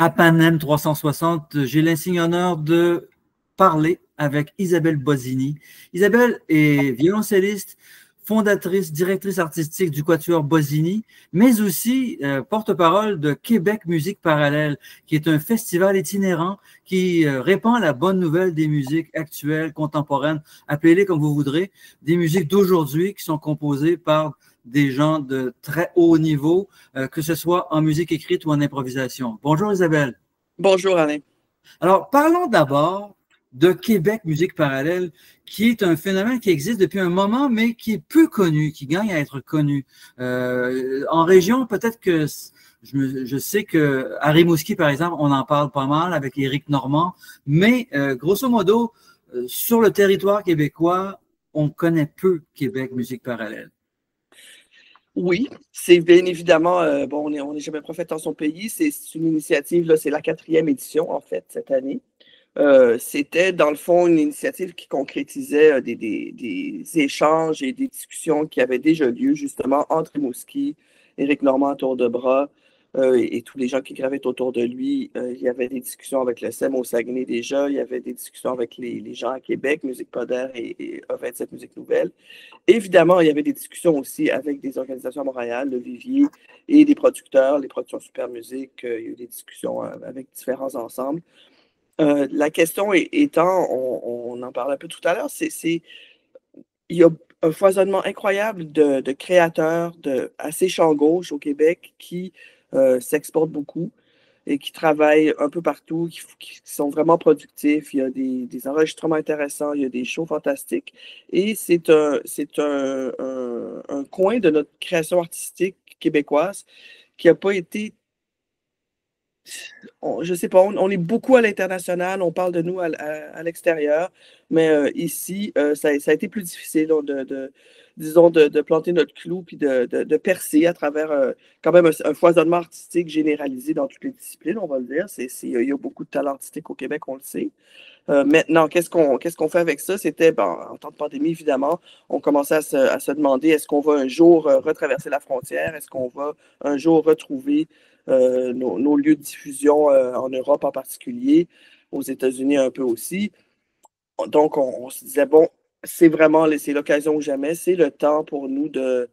À Panem 360, j'ai l'insigne honneur de parler avec Isabelle Bozzini. Isabelle est violoncelliste, fondatrice, directrice artistique du Quatuor Bozzini, mais aussi porte-parole de Québec Musique Parallèle, qui est un festival itinérant qui répand la bonne nouvelle des musiques actuelles, contemporaines, appelez-les comme vous voudrez, des musiques d'aujourd'hui qui sont composées par des gens de très haut niveau, que ce soit en musique écrite ou en improvisation. Bonjour Isabelle. Bonjour Alain. Alors, parlons d'abord de Québec Musique Parallèle, qui est un phénomène qui existe depuis un moment, mais qui est peu connu, qui gagne à être connu. En région, peut-être que je sais qu'à Rimouski, par exemple, on en parle pas mal avec Éric Normand, mais grosso modo, sur le territoire québécois, on connaît peu Québec Musique Parallèle. Oui, c'est bien évidemment, bon, on n'est jamais prophète en son pays. C'est une initiative, là, c'est la 4e édition, en fait, cette année. C'était, dans le fond, une initiative qui concrétisait des échanges et des discussions qui avaient déjà lieu, justement, entre Rimouski, Éric Normand à tour de bras, et tous les gens qui gravitaient autour de lui. Il y avait des discussions avec le SEM au Saguenay déjà, il y avait des discussions avec les gens à Québec, Musique Podaire et A27 Musique Nouvelle. Évidemment, il y avait des discussions aussi avec des organisations à Montréal, le Vivier, et des producteurs, les productions Super Musique. Il y a eu des discussions avec différents ensembles. La question étant, on en parlait un peu tout à l'heure, il y a un foisonnement incroyable de créateurs assez champ gauche au Québec qui s'exportent beaucoup et qui travaillent un peu partout, qui sont vraiment productifs. Il y a des enregistrements intéressants, il y a des shows fantastiques. Et c'est un coin de notre création artistique québécoise qui n'a pas été... je ne sais pas, on est beaucoup à l'international, on parle de nous à l'extérieur, mais ici, ça a été plus difficile disons, de planter notre clou puis de percer à travers quand même un foisonnement artistique généralisé dans toutes les disciplines, on va le dire. Il y a beaucoup de talent artistique au Québec, on le sait. Maintenant, qu'est-ce qu'on fait avec ça? C'était, en temps de pandémie, évidemment, on commençait à se demander, est-ce qu'on va un jour retraverser la frontière? Est-ce qu'on va un jour retrouver nos lieux de diffusion en Europe en particulier, aux États-Unis un peu aussi? Donc, on se disait, bon, c'est l'occasion ou jamais, c'est le temps pour nous de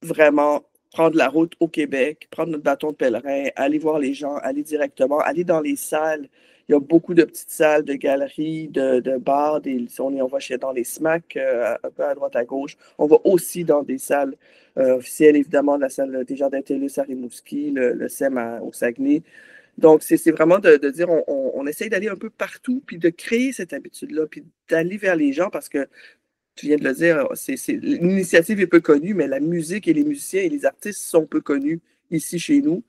vraiment prendre la route au Québec, prendre notre bâton de pèlerin, aller voir les gens, aller directement, aller dans les salles. Il y a beaucoup de petites salles, de galeries, de bars. On va dans les SMAC, un peu à droite, à gauche. On va aussi dans des salles officielles, évidemment, la salle des Jardins TELUS à Rimouski, le SEM au Saguenay. Donc, c'est vraiment de dire, on essaye d'aller un peu partout, puis de créer cette habitude-là, puis d'aller vers les gens, parce que tu viens de le dire, l'initiative est peu connue, mais la musique et les musiciens et les artistes sont peu connus ici chez nous.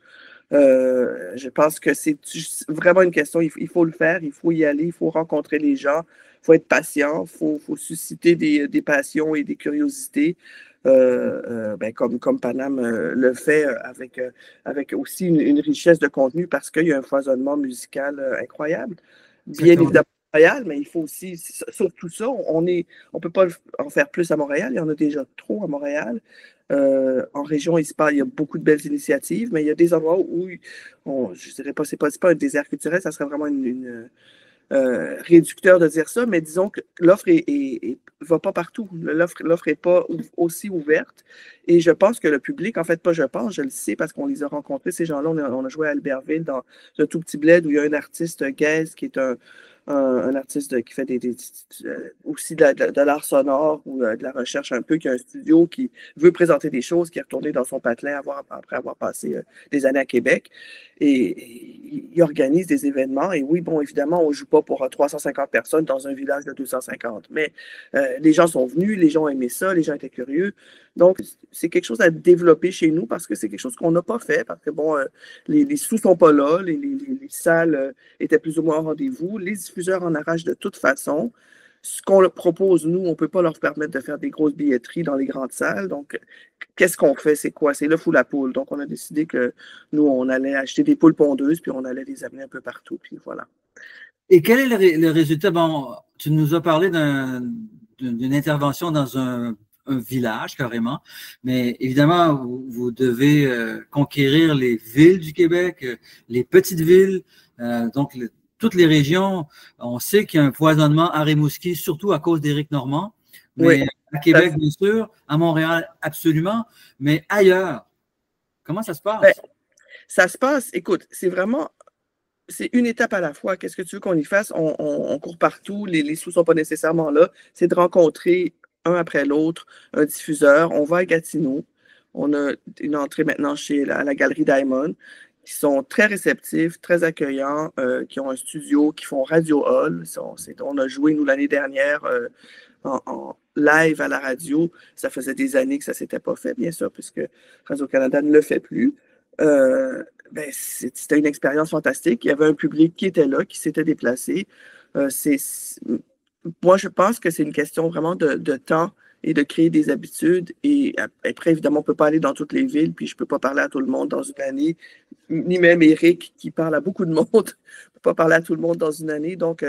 Je pense que c'est vraiment une question, il faut le faire, il faut y aller, il faut rencontrer les gens, il faut être patient, il faut susciter des passions et des curiosités, comme Paname le fait avec aussi une richesse de contenu parce qu'il y a un foisonnement musical incroyable. Bien évidemment, Montréal, mais il faut aussi, surtout ça, on ne peut pas en faire plus à Montréal, il y en a déjà trop à Montréal. En région, il y a beaucoup de belles initiatives, mais il y a des endroits où, je ne dirais pas, c'est pas un désert culturel, ça serait vraiment réducteur de dire ça, mais disons que l'offre va pas partout. L'offre n'est pas aussi ouverte. Et je pense que le public, en fait, pas je pense, je le sais parce qu'on les a rencontrés, ces gens-là. On a joué à Albertville dans un tout petit bled où il y a un artiste, Gaze, qui est un artiste qui fait aussi de l'art sonore ou de la recherche un peu, qui a un studio, qui veut présenter des choses, qui est retourné dans son patelin après avoir passé des années à Québec. Et il organise des événements. Et oui, bon, évidemment, on ne joue pas pour 350 personnes dans un village de 250. Mais les gens sont venus, les gens ont aimé ça, les gens étaient curieux. Donc, c'est quelque chose à développer chez nous parce que c'est quelque chose qu'on n'a pas fait. Parce que, bon, les sous ne sont pas là, les salles étaient plus ou moins au rendez-vous. Les diffuseurs en arrachent de toute façon. Ce qu'on leur propose, nous, on ne peut pas leur permettre de faire des grosses billetteries dans les grandes salles. Donc, qu'est-ce qu'on fait? C'est quoi? C'est l'œuf ou la poule. Donc, on a décidé que nous, on allait acheter des poules pondeuses, puis on allait les amener un peu partout, puis voilà. Et quel est le résultat? Bon, tu nous as parlé d'une intervention dans un un village carrément. Mais évidemment, vous devez conquérir les villes du Québec, les petites villes, donc toutes les régions. On sait qu'il y a un foisonnement à Rimouski, surtout à cause d'Éric Normand. Mais Oui, à Québec, bien sûr, à Montréal, absolument. Mais ailleurs, comment ça se ben, passe? ça se passe, écoute, c'est une étape à la fois. Qu'est-ce que tu veux qu'on y fasse? On court partout, les sous ne sont pas nécessairement là. C'est de rencontrer un après l'autre un diffuseur. On va à Gatineau. On a une entrée maintenant chez la Galerie Diamond, qui sont très réceptifs, très accueillants, qui ont un studio, qui font Radio Hall. On a joué, nous, l'année dernière, en live à la radio. Ça faisait des années que ça ne s'était pas fait, bien sûr, puisque Radio-Canada ne le fait plus. C'était une expérience fantastique. Il y avait un public qui était là, qui s'était déplacé. Moi, je pense que c'est une question vraiment de temps et de créer des habitudes. Et après, évidemment, on ne peut pas aller dans toutes les villes, puis je ne peux pas parler à tout le monde dans une année, ni même Éric qui parle à beaucoup de monde, ne peut pas parler à tout le monde dans une année. Donc,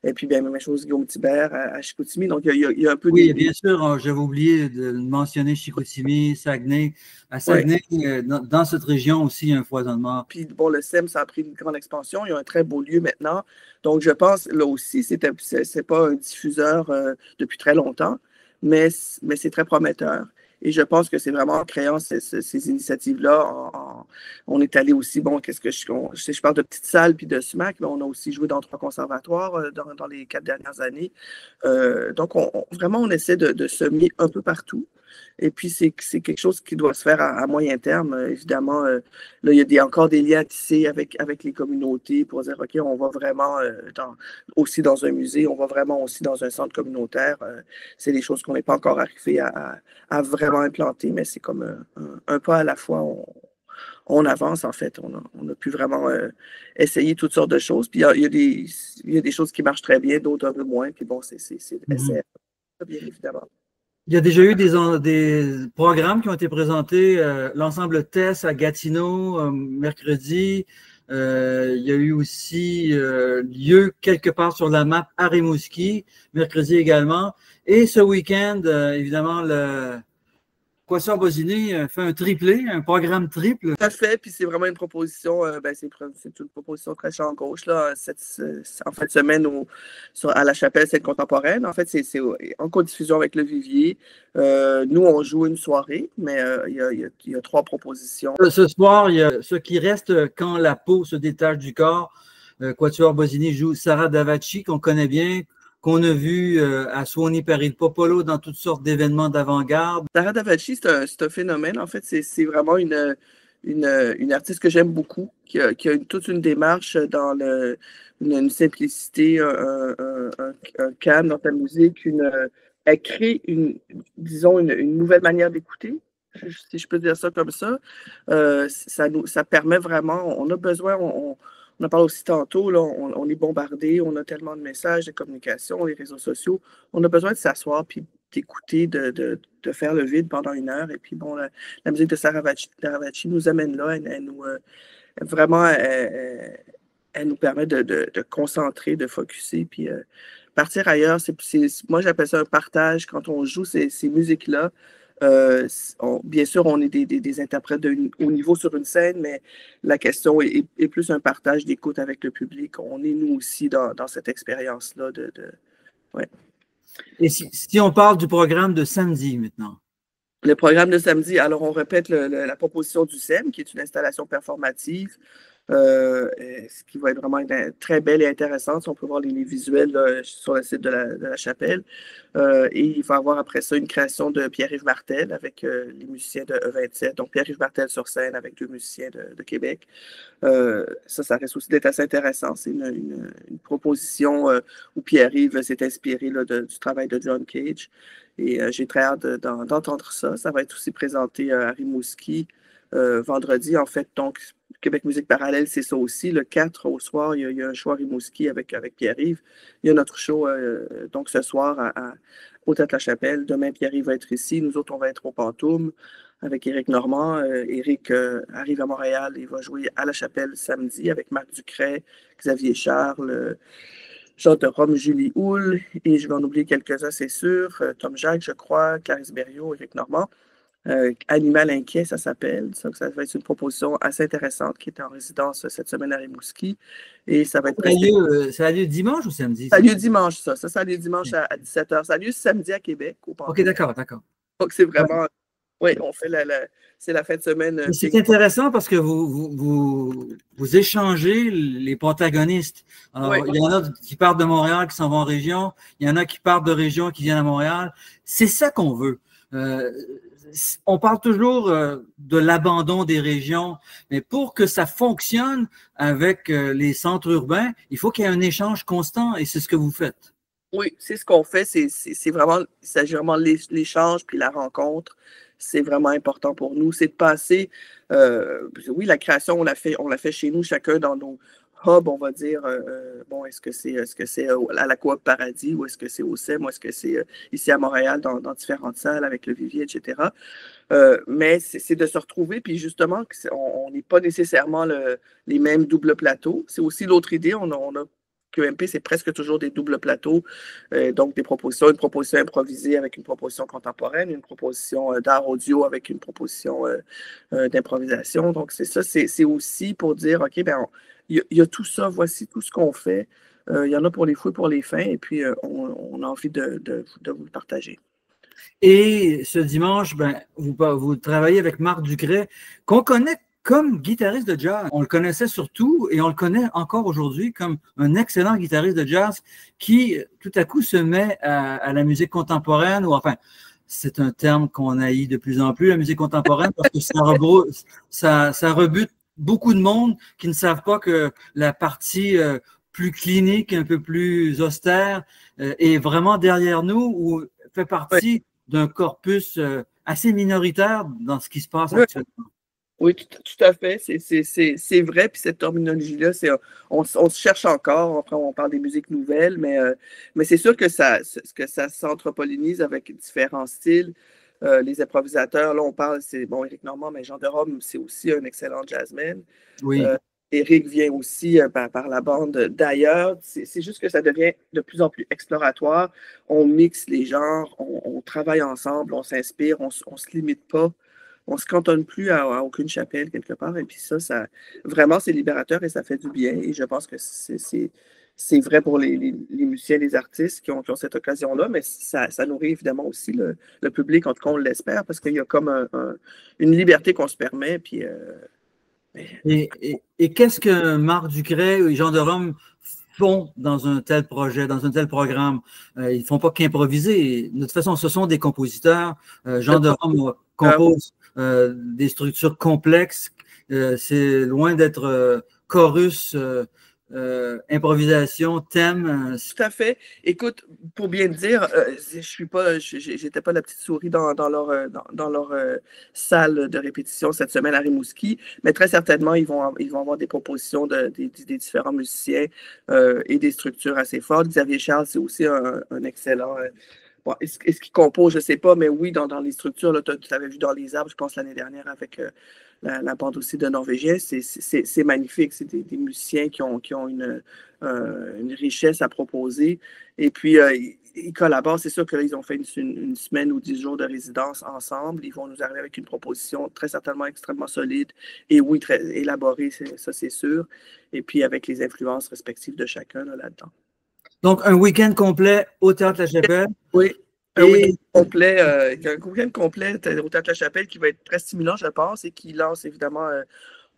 et puis, bien, même chose, Guillaume Thibert à Chicoutimi. Donc, il y a un peu Oui, bien sûr, j'avais oublié de mentionner Chicoutimi, Saguenay. À ouais. Saguenay, dans cette région aussi, il y a un foisonnement. Puis, bon, le SEM, ça a pris une grande expansion. Il y a un très beau lieu maintenant. Donc, je pense, là aussi, c'est pas un diffuseur depuis très longtemps, mais c'est très prometteur. Et je pense que c'est vraiment en créant ces initiatives-là, on est allé aussi, bon, je parle de petites salles puis de SMAC, mais on a aussi joué dans 3 conservatoires dans les 4 dernières années. Donc, vraiment, on essaie de semer un peu partout. Et puis, c'est quelque chose qui doit se faire à moyen terme. Évidemment, là, il y a encore des liens à tisser avec les communautés pour dire, OK, on va vraiment aussi dans un musée, on va vraiment aussi dans un centre communautaire. C'est des choses qu'on n'est pas encore arrivé à vraiment implanter, mais c'est comme un pas à la fois. On avance, en fait. On a pu vraiment essayer toutes sortes de choses. Puis il y a des choses qui marchent très bien, d'autres un peu moins. Puis bon, c'est Mhm. bien évidemment. Il y a déjà eu des programmes qui ont été présentés, l'ensemble TESS à Gatineau, mercredi. Il y a eu aussi lieu quelque part sur la map à Rimouski, mercredi également. Et ce week-end, évidemment, le Quatuor Bosini fait un triplé, un programme triple. Tout à fait, puis c'est vraiment une proposition, c'est une proposition très champ gauche, là, en fin de semaine à la Chapelle Scène Contemporaine. En fait, c'est en codiffusion avec le Vivier. Nous, on joue une soirée, mais il y a 3 propositions. Ce soir, il y a ce qui reste quand la peau se détache du corps. Quatuor Bosini joue Sarah Davachi, qu'on connaît bien, qu'on a vu à Suoni per il Popolo dans toutes sortes d'événements d'avant-garde. Sarah Davachi, c'est un phénomène. En fait, c'est vraiment une artiste que j'aime beaucoup, qui a toute une démarche dans une simplicité, un calme dans ta musique. Elle crée disons, une nouvelle manière d'écouter, si je peux dire ça comme ça. Ça permet vraiment, on a besoin, on en parle aussi tantôt, là, on est bombardé, on a tellement de messages, de communication, les réseaux sociaux. On a besoin de s'asseoir puis d'écouter, de faire le vide pendant 1 heure. Et puis, bon, la musique de Sarah Davachi nous amène là. Vraiment, elle nous permet de concentrer, de focusser, puis partir ailleurs. Moi, j'appelle ça un partage quand on joue ces musiques-là. Bien sûr, on est des interprètes au niveau sur une scène, mais la question est plus un partage d'écoute avec le public. On est, nous aussi, dans cette expérience-là. Ouais. Et si on parle du programme de samedi maintenant? Le programme de samedi, alors on répète la proposition du SEM, qui est une installation performative, ce qui va être vraiment très belle et intéressante. On peut voir les visuels là, sur le site de la Chapelle. Et il va y avoir après ça une création de Pierre-Yves Martel avec les musiciens de E27. Donc Pierre-Yves Martel sur scène avec 2 musiciens de Québec. Ça risque aussi d'être assez intéressant. C'est une proposition où Pierre-Yves s'est inspiré là, du travail de John Cage. Et j'ai très hâte d'entendre ça. Ça va être aussi présenté à Rimouski vendredi. En fait, donc, Québec Musique Parallèle, c'est ça aussi. Le 4 au soir, il y a un show à Rimouski avec Pierre-Yves. Il y a notre show donc ce soir au Théâtre-la-Chapelle. Demain, Pierre-Yves va être ici. Nous autres, on va être au Pantoum avec Éric Normand. Éric arrive à Montréal et va jouer à la Chapelle samedi avec Marc Ducret, Xavier Charles, Jean de Rome, Julie Houle, et je vais en oublier quelques-uns, c'est sûr. Tom Jacques, je crois, Clarisse Berriot, Éric Normand. Animal inquiet, ça s'appelle. Donc, ça va être une proposition assez intéressante qui est en résidence cette semaine à Rimouski. Et ça va être ça a lieu dimanche ou samedi? Ça a lieu dimanche, ça. Ça a lieu dimanche à 17h. Ça a lieu samedi à Québec. OK, d'accord. Donc, c'est vraiment. Oui, on fait c'est la fin de semaine. C'est intéressant parce que vous échangez les protagonistes. Alors, il y en a qui partent de Montréal, qui s'en vont en région. Il y en a qui partent de région, qui viennent à Montréal. C'est ça qu'on veut. On parle toujours de l'abandon des régions, mais pour que ça fonctionne avec les centres urbains, il faut qu'il y ait un échange constant et c'est ce que vous faites. Oui, c'est ce qu'on fait. C'est vraiment, il s'agit vraiment de l'échange puis la rencontre. C'est vraiment important pour nous. C'est de passer, oui, la création, on l'a fait chez nous, chacun dans nos hubs, on va dire. Bon, est-ce que c'est à la Coop Paradis ou est-ce que c'est au SEM ou est-ce que c'est ici à Montréal dans différentes salles avec le Vivier, etc. Mais c'est de se retrouver, puis justement, on n'est pas nécessairement les mêmes doubles plateaux. C'est aussi l'autre idée. On a QMP, c'est presque toujours des doubles plateaux, donc une proposition improvisée avec une proposition contemporaine, une proposition d'art audio avec une proposition d'improvisation. Donc, c'est ça, c'est aussi pour dire, OK, ben, il y a tout ça, voici tout ce qu'on fait. Il y en a pour les fous et pour les fins, et puis on a envie de vous le partager. Et ce dimanche, ben, vous travaillez avec Marc Ducret, qu'on connaît comme guitariste de jazz. On le connaissait surtout et on le connaît encore aujourd'hui comme un excellent guitariste de jazz qui, tout à coup, se met à la musique contemporaine, ou enfin, c'est un terme qu'on haït de plus en plus, la musique contemporaine, parce que ça rebute beaucoup de monde qui ne savent pas que la partie plus clinique, un peu plus austère, est vraiment derrière nous, ou fait partie d'un corpus assez minoritaire dans ce qui se passe actuellement. Oui, tout à fait. C'est vrai. Puis cette terminologie-là, on se cherche encore. Après, on parle des musiques nouvelles, mais c'est sûr que ça s'entre-pollinise avec différents styles. Les improvisateurs, là, on parle, c'est bon, Éric Normand, mais Jean de Rome, c'est aussi un excellent jazzman. Oui. Éric vient aussi par la bande d'ailleurs. C'est juste que ça devient de plus en plus exploratoire. On mixe les genres, on travaille ensemble, on s'inspire, on se limite pas. On ne se cantonne plus à aucune chapelle quelque part. Et puis ça vraiment, c'est libérateur et ça fait du bien. Et je pense que c'est vrai pour les musiciens, les artistes qui ont cette occasion-là, mais ça nourrit évidemment aussi le public, en tout cas, on l'espère, parce qu'il y a comme une liberté qu'on se permet. Puis, Et qu'est-ce que Marc Ducret et Jean de Rome font dans un tel projet, dans un tel programme? Ils ne font pas qu'improviser. De toute façon, ce sont des compositeurs. Jean de Rome compose des structures complexes. C'est loin d'être chorus, improvisation, thème. Tout à fait. Écoute, pour bien te dire, j'étais pas la petite souris dans leur salle de répétition cette semaine à Rimouski, mais très certainement, ils vont avoir des propositions des différents musiciens et des structures assez fortes. Xavier Charles, c'est aussi un excellent. Bon, est-ce qu'il compose, je ne sais pas, mais oui, dans les structures, tu avais vu dans les arbres, je pense, l'année dernière avec la bande aussi de Norvégiens, c'est magnifique. C'est des musiciens qui ont une richesse à proposer. Et puis, ils collaborent. C'est sûr que là, ils ont fait une semaine ou 10 jours de résidence ensemble. Ils vont nous arriver avec une proposition très certainement extrêmement solide et oui, très élaborée, ça c'est sûr. Et puis, avec les influences respectives de chacun là-dedans. Donc, un week-end complet au Théâtre La Chapelle. Oui, un week-end complet au Théâtre La Chapelle qui va être très stimulant, je pense, et qui lance évidemment.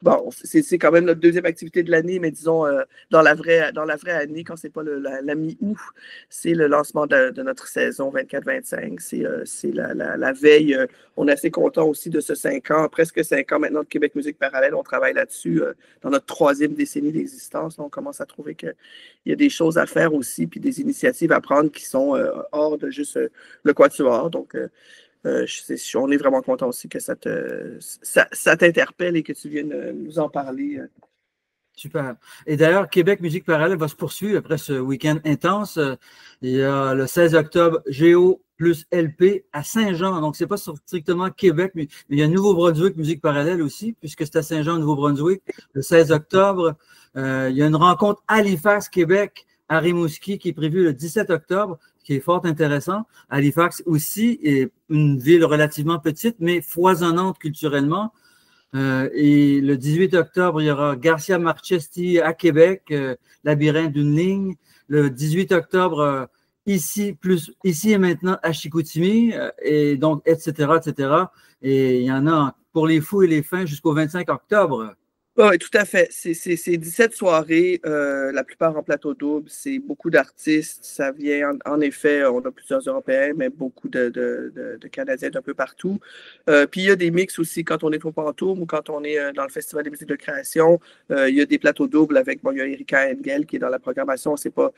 Bon, c'est quand même notre deuxième activité de l'année, mais disons, dans la vraie année, quand c'est pas la mi-août, c'est le lancement de notre saison 24-25. C'est la veille. On est assez content aussi de ce 5 ans, presque 5 ans maintenant de Québec Musique Parallèle. On travaille là-dessus dans notre 3e décennie d'existence. On commence à trouver qu'il y a des choses à faire aussi, puis des initiatives à prendre qui sont hors de juste le quatuor. Donc, on est vraiment content aussi que ça t'interpelle et que tu viennes nous en parler. Super. Et d'ailleurs, Québec Musique Parallèle va se poursuivre après ce week-end intense. Il y a le 16 octobre, Géo plus LP à Saint-Jean. Donc, ce n'est pas strictement Québec, mais il y a Nouveau-Brunswick Musique Parallèle aussi, puisque c'est à Saint-Jean, Nouveau-Brunswick, le 16 octobre. Il y a une rencontre Halifax, Québec, à Rimouski qui est prévu le 17 octobre, qui est fort intéressant. Halifax aussi est une ville relativement petite, mais foisonnante culturellement. Et le 18 octobre, il y aura Garcia Marchesti à Québec, Labyrinthe d'une ligne. Le 18 octobre, ici et maintenant à Chicoutimi, et donc, etc., etc. Et il y en a pour les fous et les fins jusqu'au 25 octobre. Oui, tout à fait. C'est 17 soirées, la plupart en plateau double. C'est beaucoup d'artistes. Ça vient, en effet, on a plusieurs Européens, mais beaucoup de Canadiens d'un peu partout. Puis il y a des mix aussi quand on est au Pantoum ou quand on est dans le Festival des musiques de création. Il y a des plateaux doubles avec, bon, il y a Erika Engel qui est dans la programmation. C'est pas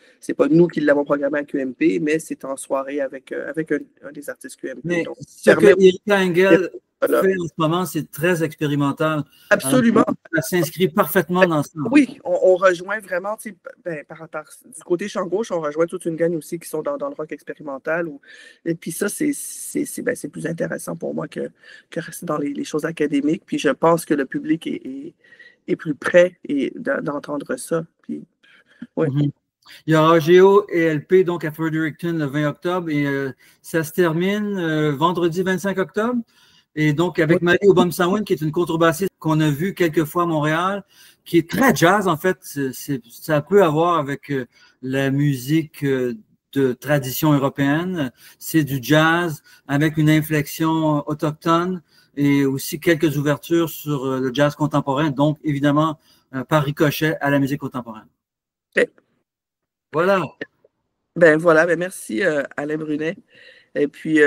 nous qui l'avons programmé à QMP, mais c'est en soirée avec un des artistes QMP. Mais donc, ce que Erika Engel fait en ce moment, c'est très expérimental. Absolument. Ça s'inscrit parfaitement dans ça. Oui, on rejoint vraiment, ben, du côté champ gauche, on rejoint toute une gang aussi qui sont dans le rock expérimental. Et puis ça, c'est plus intéressant pour moi que rester dans les choses académiques. Puis je pense que le public est plus prêt d'entendre ça. Puis, ouais. Il y aura Géo et LP donc à Fredericton le 20 octobre et ça se termine vendredi 25 octobre. Et donc, avec Marie Obamsawin, qui est une contrebassiste qu'on a vue quelques fois à Montréal, qui est très jazz, en fait. Ça peut avoir avec la musique de tradition européenne. C'est du jazz avec une inflexion autochtone et aussi quelques ouvertures sur le jazz contemporain. Donc, évidemment, par ricochet à la musique contemporaine. Okay. Voilà. Ben voilà, ben merci Alain Brunet. Et puis,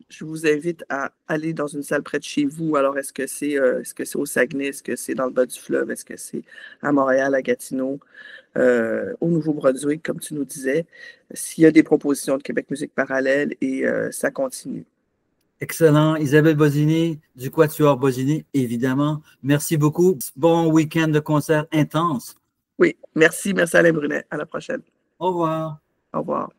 je vous invite à aller dans une salle près de chez vous. Alors, est-ce que c'est au Saguenay? Est-ce que c'est dans le bas du fleuve? Est-ce que c'est à Montréal, à Gatineau, au Nouveau-Brunswick, comme tu nous disais? S'il y a des propositions de Québec Musique Parallèle et ça continue. Excellent. Isabelle Bozzini, du Quatuor Bozzini, évidemment. Merci beaucoup. Bon week-end de concert intense. Oui, merci Alain Brunet. À la prochaine. Au revoir. Au revoir.